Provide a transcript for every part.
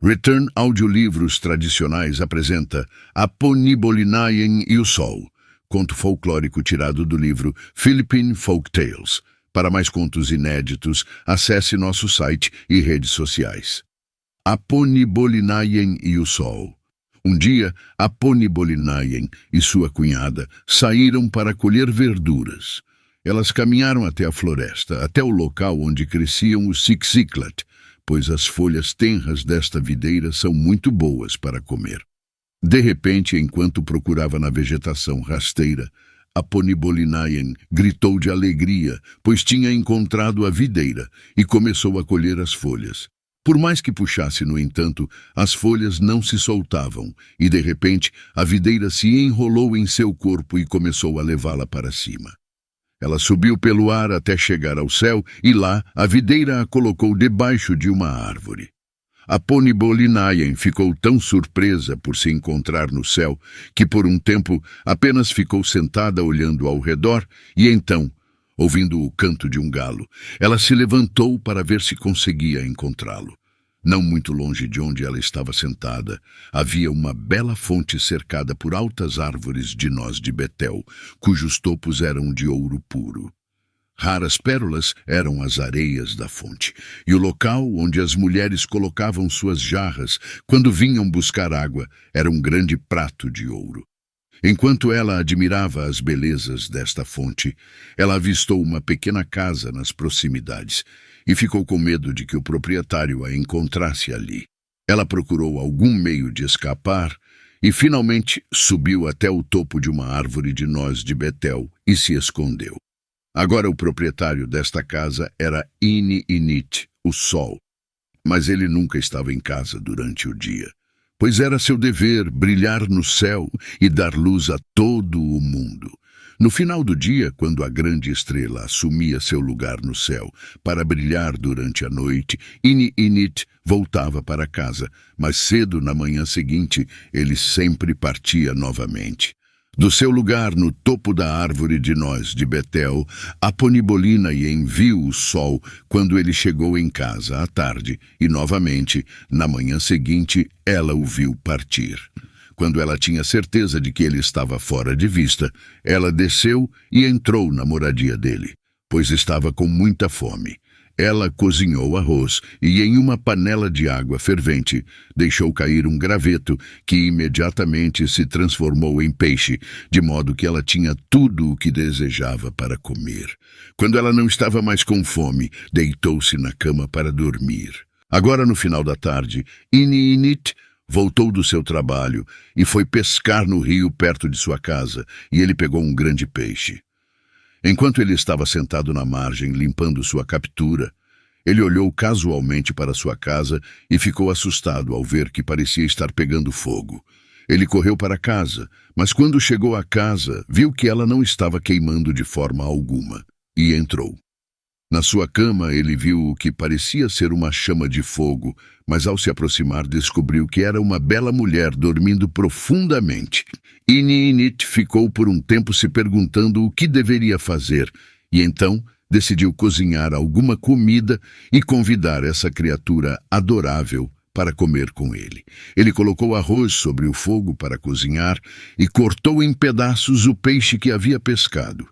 Return Audiolivros Tradicionais apresenta Aponibolinaien e o Sol, conto folclórico tirado do livro Philippine Folk Tales. Para mais contos inéditos, acesse nosso site e redes sociais. Aponibolinaien e o Sol. Um dia, Aponibolinaien e sua cunhada saíram para colher verduras. Elas caminharam até a floresta, até o local onde cresciam os Sixiclet, pois as folhas tenras desta videira são muito boas para comer. De repente, enquanto procurava na vegetação rasteira, Aponibolinaien gritou de alegria, pois tinha encontrado a videira e começou a colher as folhas. Por mais que puxasse, no entanto, as folhas não se soltavam e, de repente, a videira se enrolou em seu corpo e começou a levá-la para cima. Ela subiu pelo ar até chegar ao céu e lá a videira a colocou debaixo de uma árvore. Aponibolinaien ficou tão surpresa por se encontrar no céu que por um tempo apenas ficou sentada olhando ao redor e então, ouvindo o canto de um galo, ela se levantou para ver se conseguia encontrá-lo. Não muito longe de onde ela estava sentada, havia uma bela fonte cercada por altas árvores de noz de Betel, cujos topos eram de ouro puro. Raras pérolas eram as areias da fonte, e o local onde as mulheres colocavam suas jarras quando vinham buscar água era um grande prato de ouro. Enquanto ela admirava as belezas desta fonte, ela avistou uma pequena casa nas proximidades e ficou com medo de que o proprietário a encontrasse ali. Ela procurou algum meio de escapar e finalmente subiu até o topo de uma árvore de noz de Betel e se escondeu. Agora o proprietário desta casa era Ini-Init, o Sol, mas ele nunca estava em casa durante o dia, pois era seu dever brilhar no céu e dar luz a todo o mundo. No final do dia, quando a grande estrela assumia seu lugar no céu para brilhar durante a noite, Ini-Init voltava para casa, mas cedo na manhã seguinte ele sempre partia novamente. Do seu lugar no topo da árvore de noz de Betel, Aponibolinaien viu o sol quando ele chegou em casa à tarde e novamente, na manhã seguinte, ela o viu partir. Quando ela tinha certeza de que ele estava fora de vista, ela desceu e entrou na moradia dele, pois estava com muita fome. Ela cozinhou arroz e, em uma panela de água fervente, deixou cair um graveto que imediatamente se transformou em peixe, de modo que ela tinha tudo o que desejava para comer. Quando ela não estava mais com fome, deitou-se na cama para dormir. Agora, no final da tarde, Ini-Init voltou do seu trabalho e foi pescar no rio perto de sua casa, e ele pegou um grande peixe. Enquanto ele estava sentado na margem, limpando sua captura, ele olhou casualmente para sua casa e ficou assustado ao ver que parecia estar pegando fogo. Ele correu para casa, mas quando chegou à casa, viu que ela não estava queimando de forma alguma, e entrou. Na sua cama, ele viu o que parecia ser uma chama de fogo, mas ao se aproximar descobriu que era uma bela mulher dormindo profundamente. Ini-Init ficou por um tempo se perguntando o que deveria fazer, e então decidiu cozinhar alguma comida e convidar essa criatura adorável para comer com ele. Ele colocou arroz sobre o fogo para cozinhar e cortou em pedaços o peixe que havia pescado.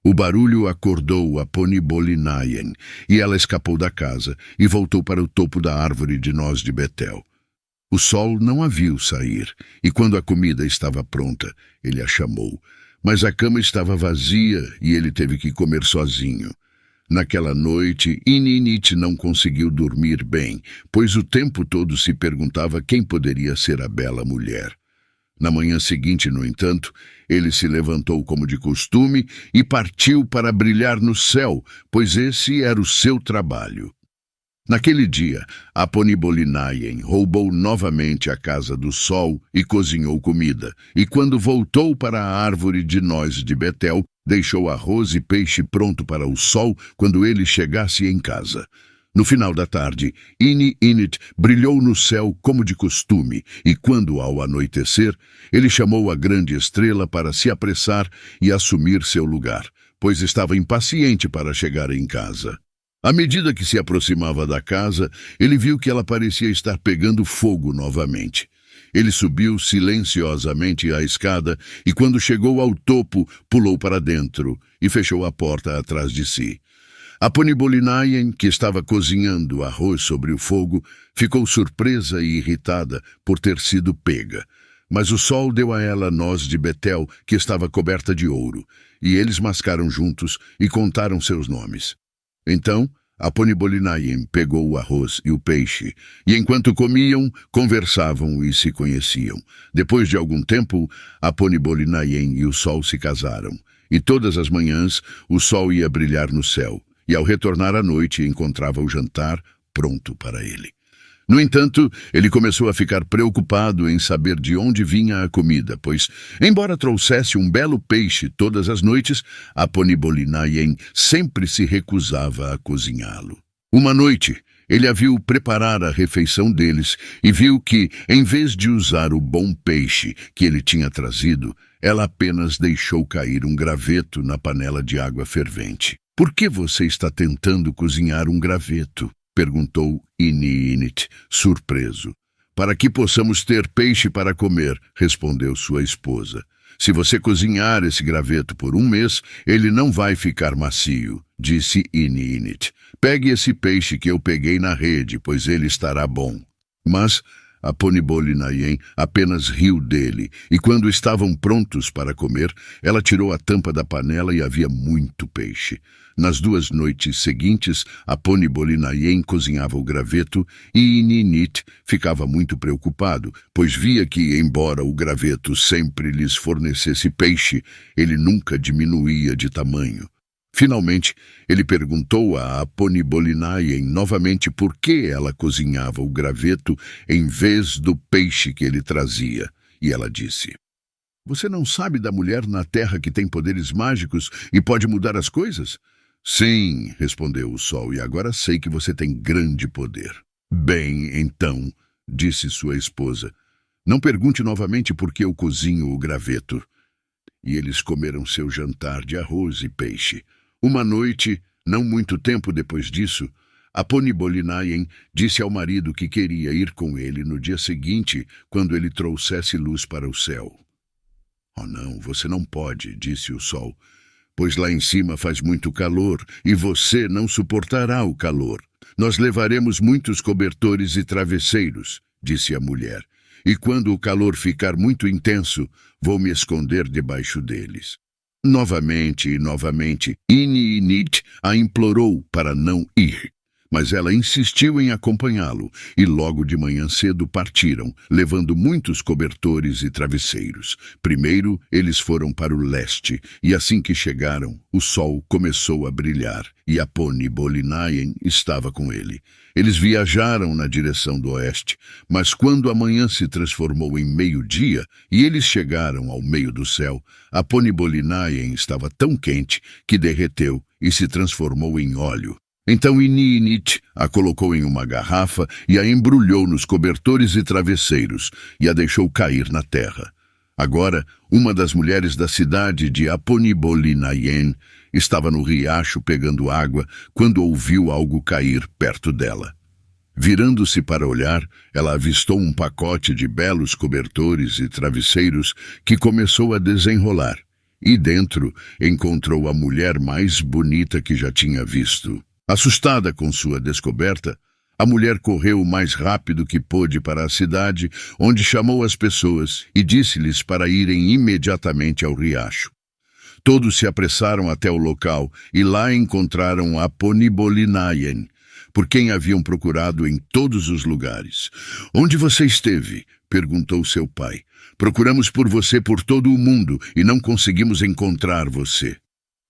O barulho acordou Aponibolinaien e ela escapou da casa e voltou para o topo da árvore de noz de Betel. O sol não a viu sair e quando a comida estava pronta, ele a chamou, mas a cama estava vazia e ele teve que comer sozinho. Naquela noite, Ini-Init não conseguiu dormir bem, pois o tempo todo se perguntava quem poderia ser a bela mulher. Na manhã seguinte, no entanto, ele se levantou como de costume e partiu para brilhar no céu, pois esse era o seu trabalho. Naquele dia, Aponibolinaien roubou novamente a casa do sol e cozinhou comida, e quando voltou para a árvore de noz de Betel, deixou arroz e peixe pronto para o sol quando ele chegasse em casa. No final da tarde, Ini-Init brilhou no céu como de costume, e quando, ao anoitecer, ele chamou a grande estrela para se apressar e assumir seu lugar, pois estava impaciente para chegar em casa. À medida que se aproximava da casa, ele viu que ela parecia estar pegando fogo novamente. Ele subiu silenciosamente a escada e, quando chegou ao topo, pulou para dentro e fechou a porta atrás de si. A Ponibolinaien, que estava cozinhando arroz sobre o fogo, ficou surpresa e irritada por ter sido pega. Mas o sol deu a ela noz de Betel, que estava coberta de ouro, e eles mascaram juntos e contaram seus nomes. Então, a Ponibolinaien pegou o arroz e o peixe, e enquanto comiam, conversavam e se conheciam. Depois de algum tempo, a Ponibolinaien e o sol se casaram, e todas as manhãs o sol ia brilhar no céu, e ao retornar à noite encontrava o jantar pronto para ele. No entanto, ele começou a ficar preocupado em saber de onde vinha a comida, pois, embora trouxesse um belo peixe todas as noites, a Ponibolinaien sempre se recusava a cozinhá-lo. Uma noite, ele a viu preparar a refeição deles e viu que, em vez de usar o bom peixe que ele tinha trazido, ela apenas deixou cair um graveto na panela de água fervente. "Por que você está tentando cozinhar um graveto?" perguntou Ini-Init, surpreso. "Para que possamos ter peixe para comer", respondeu sua esposa. "Se você cozinhar esse graveto por um mês, ele não vai ficar macio", disse Ini-Init. "Pegue esse peixe que eu peguei na rede, pois ele estará bom." Mas a Ponibolinaien apenas riu dele, e quando estavam prontos para comer, ela tirou a tampa da panela e havia muito peixe. Nas 2 noites seguintes, a Ponibolinaien cozinhava o graveto e Ini-Init ficava muito preocupado, pois via que, embora o graveto sempre lhes fornecesse peixe, ele nunca diminuía de tamanho. Finalmente, ele perguntou a Ponibolinaien novamente por que ela cozinhava o graveto em vez do peixe que ele trazia, e ela disse: "Você não sabe da mulher na terra que tem poderes mágicos e pode mudar as coisas?" "Sim", respondeu o sol, "e agora sei que você tem grande poder." "Bem, então", disse sua esposa, "não pergunte novamente por que eu cozinho o graveto." E eles comeram seu jantar de arroz e peixe. Uma noite, não muito tempo depois disso, a Ponibolinaien disse ao marido que queria ir com ele no dia seguinte, quando ele trouxesse luz para o céu. "Oh não, você não pode", disse o sol, "pois lá em cima faz muito calor e você não suportará o calor. Nós levaremos muitos cobertores e travesseiros", disse a mulher, "e quando o calor ficar muito intenso, vou me esconder debaixo deles." Novamente e novamente, Ini-Init a implorou para não ir, mas ela insistiu em acompanhá-lo, e logo de manhã cedo partiram, levando muitos cobertores e travesseiros. Primeiro, eles foram para o leste, e assim que chegaram, o sol começou a brilhar, e a Ponibolinaien estava com ele. Eles viajaram na direção do oeste, mas quando a manhã se transformou em meio-dia e eles chegaram ao meio do céu, a Ponibolinaien estava tão quente que derreteu e se transformou em óleo. Então Ini-Init a colocou em uma garrafa e a embrulhou nos cobertores e travesseiros e a deixou cair na terra. Agora, uma das mulheres da cidade de Ponibolinaien estava no riacho pegando água quando ouviu algo cair perto dela. Virando-se para olhar, ela avistou um pacote de belos cobertores e travesseiros que começou a desenrolar, e dentro encontrou a mulher mais bonita que já tinha visto. Assustada com sua descoberta, a mulher correu o mais rápido que pôde para a cidade, onde chamou as pessoas e disse-lhes para irem imediatamente ao riacho. Todos se apressaram até o local e lá encontraram a Ponibolinaien, por quem haviam procurado em todos os lugares. "Onde você esteve?", perguntou seu pai. "Procuramos por você por todo o mundo e não conseguimos encontrar você."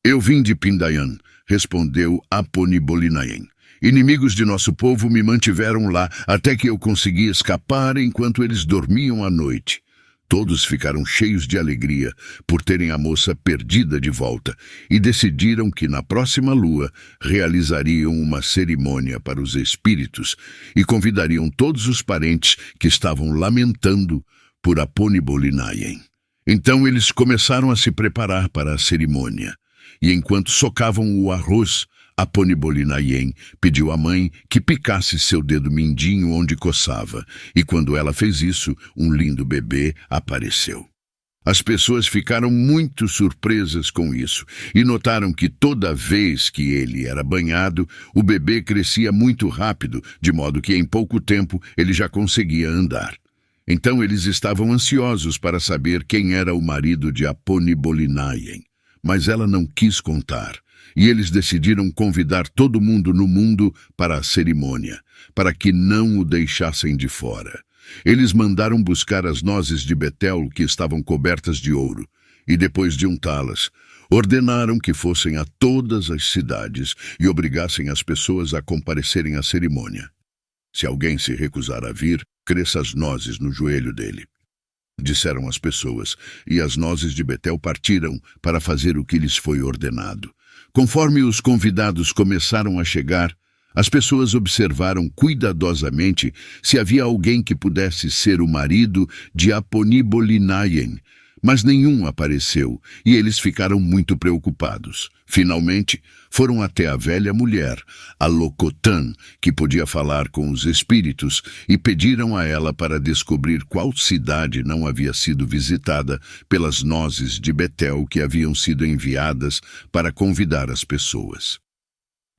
"Eu vim de Pindayan", respondeu a Ponibolinaien. "Inimigos de nosso povo me mantiveram lá até que eu consegui escapar enquanto eles dormiam à noite." Todos ficaram cheios de alegria por terem a moça perdida de volta e decidiram que na próxima lua realizariam uma cerimônia para os espíritos e convidariam todos os parentes que estavam lamentando por a Ponibolinaien. Então eles começaram a se preparar para a cerimônia, e enquanto socavam o arroz, Aponibolinayen pediu à mãe que picasse seu dedo mindinho onde coçava, e quando ela fez isso, um lindo bebê apareceu. As pessoas ficaram muito surpresas com isso e notaram que toda vez que ele era banhado, o bebê crescia muito rápido, de modo que em pouco tempo ele já conseguia andar. Então eles estavam ansiosos para saber quem era o marido de Aponibolinayen, mas ela não quis contar, e eles decidiram convidar todo mundo no mundo para a cerimônia, para que não o deixassem de fora. Eles mandaram buscar as nozes de Betel que estavam cobertas de ouro, e depois de untá-las, ordenaram que fossem a todas as cidades e obrigassem as pessoas a comparecerem à cerimônia. Se alguém se recusar a vir, cresça as nozes no joelho dele. Disseram as pessoas, e as nozes de Betel partiram para fazer o que lhes foi ordenado. Conforme os convidados começaram a chegar, as pessoas observaram cuidadosamente se havia alguém que pudesse ser o marido de Aponibolinayen, mas nenhum apareceu e eles ficaram muito preocupados. Finalmente, foram até a velha mulher, a Locotã, que podia falar com os espíritos, e pediram a ela para descobrir qual cidade não havia sido visitada pelas nozes de Betel que haviam sido enviadas para convidar as pessoas.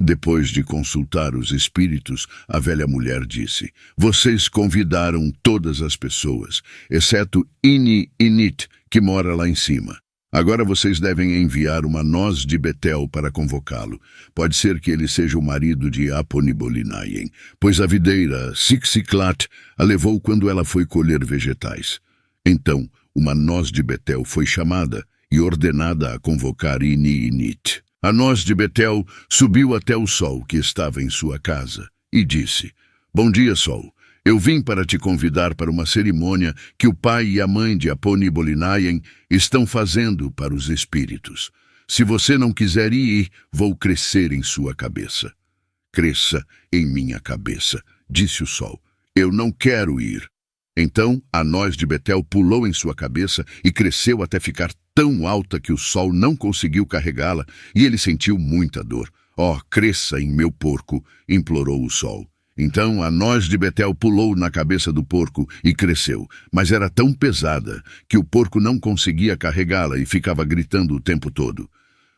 Depois de consultar os espíritos, a velha mulher disse: "Vocês convidaram todas as pessoas, exceto Ini-Init, que mora lá em cima. Agora vocês devem enviar uma noz de Betel para convocá-lo. Pode ser que ele seja o marido de Aponibolinayen, pois a videira Sixiclat a levou quando ela foi colher vegetais." Então, uma noz de Betel foi chamada e ordenada a convocar Ini-Init. A noz de Betel subiu até o sol que estava em sua casa e disse: "Bom dia, sol. Eu vim para te convidar para uma cerimônia que o pai e a mãe de Aponibolinayen estão fazendo para os espíritos. Se você não quiser ir, vou crescer em sua cabeça." "Cresça em minha cabeça", disse o sol. "Eu não quero ir." Então a noz de Betel pulou em sua cabeça e cresceu até ficar tão alta que o sol não conseguiu carregá-la e ele sentiu muita dor. "Oh, cresça em meu porco", implorou o sol. Então a noz de Betel pulou na cabeça do porco e cresceu, mas era tão pesada que o porco não conseguia carregá-la e ficava gritando o tempo todo.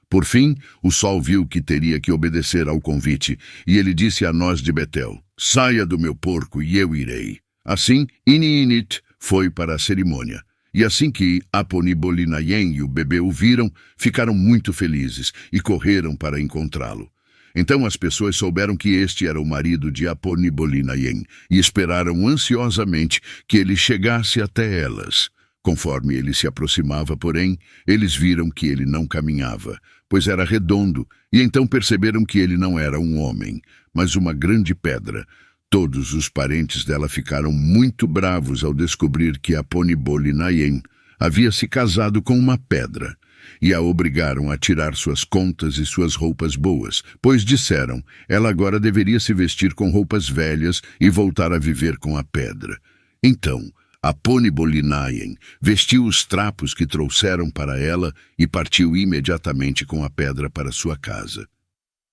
Por fim, o sol viu que teria que obedecer ao convite e ele disse à noz de Betel: "Saia do meu porco e eu irei." Assim, Ini-Init foi para a cerimônia. E assim que Aponibolinayen e o bebê o viram, ficaram muito felizes e correram para encontrá-lo. Então as pessoas souberam que este era o marido de Aponibolinayen e esperaram ansiosamente que ele chegasse até elas. Conforme ele se aproximava, porém, eles viram que ele não caminhava, pois era redondo, e então perceberam que ele não era um homem, mas uma grande pedra. Todos os parentes dela ficaram muito bravos ao descobrir que Aponibolinayen havia se casado com uma pedra e a obrigaram a tirar suas contas e suas roupas boas, pois disseram, ela agora deveria se vestir com roupas velhas e voltar a viver com a pedra. Então, Aponibolinayen vestiu os trapos que trouxeram para ela e partiu imediatamente com a pedra para sua casa.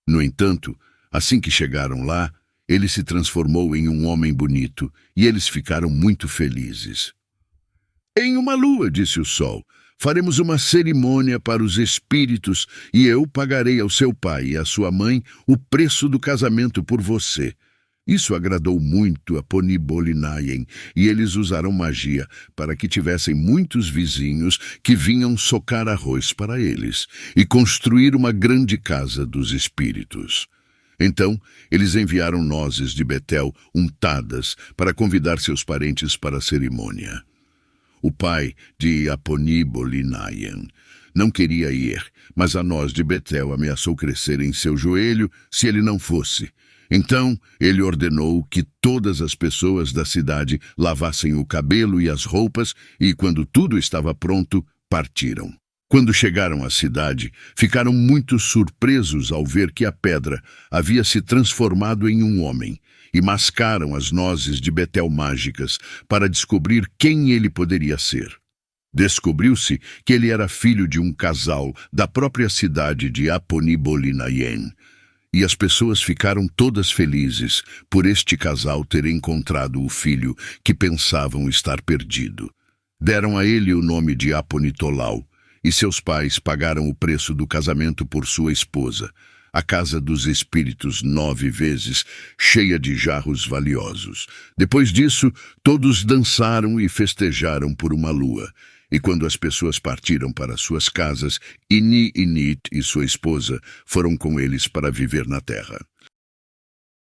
No entanto, assim que chegaram lá, ele se transformou em um homem bonito, e eles ficaram muito felizes. "Em uma lua", disse o sol, "faremos uma cerimônia para os espíritos, e eu pagarei ao seu pai e à sua mãe o preço do casamento por você." Isso agradou muito a Aponibolinayen, e eles usaram magia para que tivessem muitos vizinhos que vinham socar arroz para eles, e construir uma grande casa dos espíritos. Então, eles enviaram nozes de Betel untadas para convidar seus parentes para a cerimônia. O pai de Aponibolinayen não queria ir, mas a noz de Betel ameaçou crescer em seu joelho se ele não fosse. Então, ele ordenou que todas as pessoas da cidade lavassem o cabelo e as roupas e, quando tudo estava pronto, partiram. Quando chegaram à cidade, ficaram muito surpresos ao ver que a pedra havia se transformado em um homem, e mascaram as nozes de Betel mágicas para descobrir quem ele poderia ser. Descobriu-se que ele era filho de um casal da própria cidade de Aponibolinayen. E as pessoas ficaram todas felizes por este casal ter encontrado o filho que pensavam estar perdido. Deram a ele o nome de Aponitolau, e seus pais pagaram o preço do casamento por sua esposa, a casa dos espíritos 9 vezes, cheia de jarros valiosos. Depois disso, todos dançaram e festejaram por uma lua. E quando as pessoas partiram para suas casas, Ini Init e sua esposa foram com eles para viver na terra.